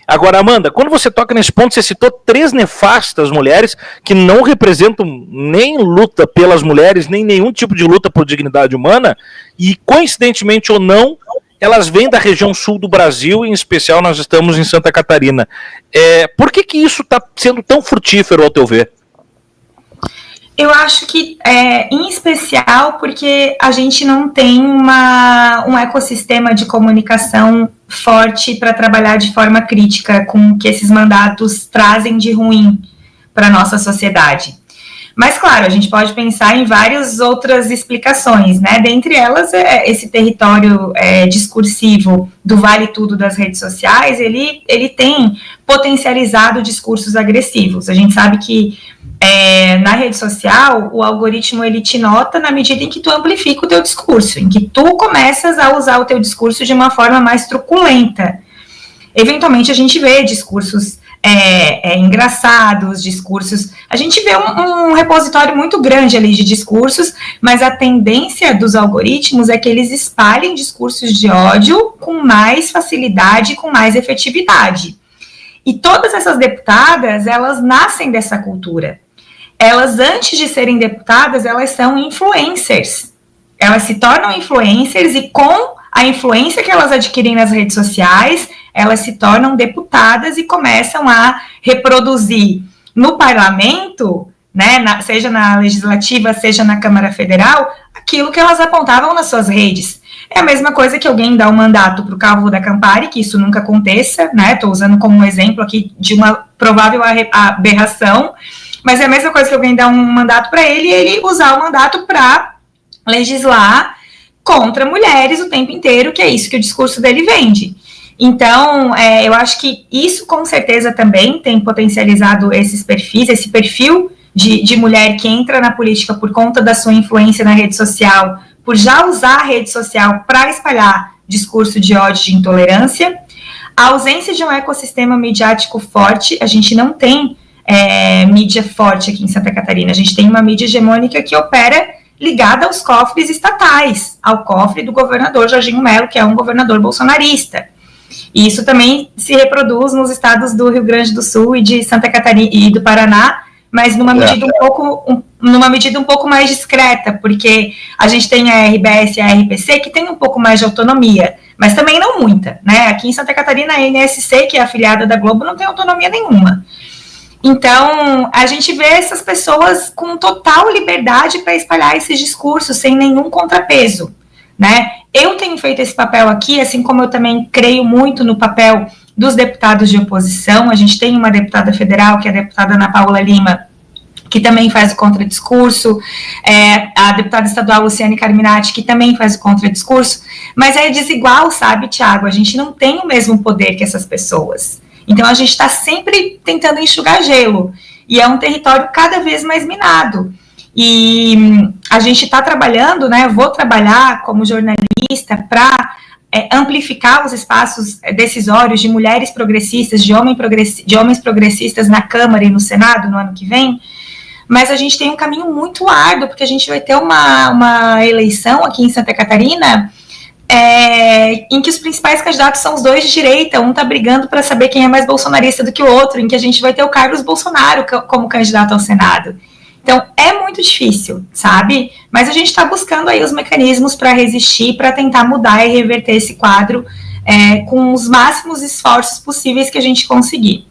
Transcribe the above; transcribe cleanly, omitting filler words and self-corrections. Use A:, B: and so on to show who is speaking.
A: Agora, Amanda, quando você toca nesse ponto, você citou 3 nefastas mulheres que não representam nem luta pelas mulheres, nem nenhum tipo de luta por dignidade humana, e coincidentemente ou não, elas vêm da região sul do Brasil, em especial nós estamos em Santa Catarina. Por que isso está sendo tão frutífero, ao teu ver?
B: Eu acho que, em especial, porque a gente não tem um ecossistema de comunicação forte para trabalhar de forma crítica com o que esses mandatos trazem de ruim para a nossa sociedade. Mas, claro, a gente pode pensar em várias outras explicações, né? Dentre elas, esse território discursivo do vale tudo das redes sociais, ele tem potencializado discursos agressivos. A gente sabe que na rede social, o algoritmo ele te nota na medida em que tu amplifica o teu discurso, em que tu começas a usar o teu discurso de uma forma mais truculenta. Eventualmente, a gente vê discursos engraçados, discursos... A gente vê um repositório muito grande ali de discursos, mas a tendência dos algoritmos é que eles espalhem discursos de ódio com mais facilidade e com mais efetividade. E todas essas deputadas, elas nascem dessa cultura. Elas, antes de serem deputadas, elas são influencers. Elas se tornam influencers e com a influência que elas adquirem nas redes sociais, elas se tornam deputadas e começam a reproduzir no parlamento, né, seja na legislativa, seja na Câmara Federal, aquilo que elas apontavam nas suas redes. É a mesma coisa que alguém dá um mandato para o Calvo da Campari, que isso nunca aconteça, né? Estou usando como um exemplo aqui de uma provável aberração, mas é a mesma coisa que alguém dá um mandato para ele e ele usar o mandato para legislar contra mulheres o tempo inteiro, que é isso que o discurso dele vende. Então, eu acho que isso com certeza também tem potencializado esses perfis, esse perfil de mulher que entra na política por conta da sua influência na rede social, por já usar a rede social para espalhar discurso de ódio e de intolerância. A ausência de um ecossistema midiático forte, a gente não tem mídia forte aqui em Santa Catarina, a gente tem uma mídia hegemônica que opera ligada aos cofres estatais, ao cofre do governador Jorginho Melo, que é um governador bolsonarista. E isso também se reproduz nos estados do Rio Grande do Sul e de Santa Catarina e do Paraná, mas numa medida um pouco mais discreta, porque a gente tem a RBS e a RPC que tem um pouco mais de autonomia, mas também não muita, né? Aqui em Santa Catarina, a NSC, que é afiliada da Globo, não tem autonomia nenhuma. Então, a gente vê essas pessoas com total liberdade para espalhar esses discursos, sem nenhum contrapeso, né? Eu tenho feito esse papel aqui, assim como eu também creio muito no papel dos deputados de oposição. A gente tem uma deputada federal, que é a deputada Ana Paula Lima, que também faz o contradiscurso, a deputada estadual Luciane Carminati, que também faz o contradiscurso, mas é desigual, sabe, Tiago? A gente não tem o mesmo poder que essas pessoas. Então, a gente está sempre tentando enxugar gelo, e é um território cada vez mais minado. E a gente está trabalhando, né, eu vou trabalhar como jornalista para amplificar os espaços decisórios de mulheres progressistas, de homens progressistas na Câmara e no Senado no ano que vem, mas a gente tem um caminho muito árduo, porque a gente vai ter uma eleição aqui em Santa Catarina em que os principais candidatos são os dois de direita, um está brigando para saber quem é mais bolsonarista do que o outro, em que a gente vai ter o Carlos Bolsonaro como candidato ao Senado. Então, é muito difícil, sabe? Mas a gente está buscando aí os mecanismos para resistir, para tentar mudar e reverter esse quadro com os máximos esforços possíveis que a gente conseguir.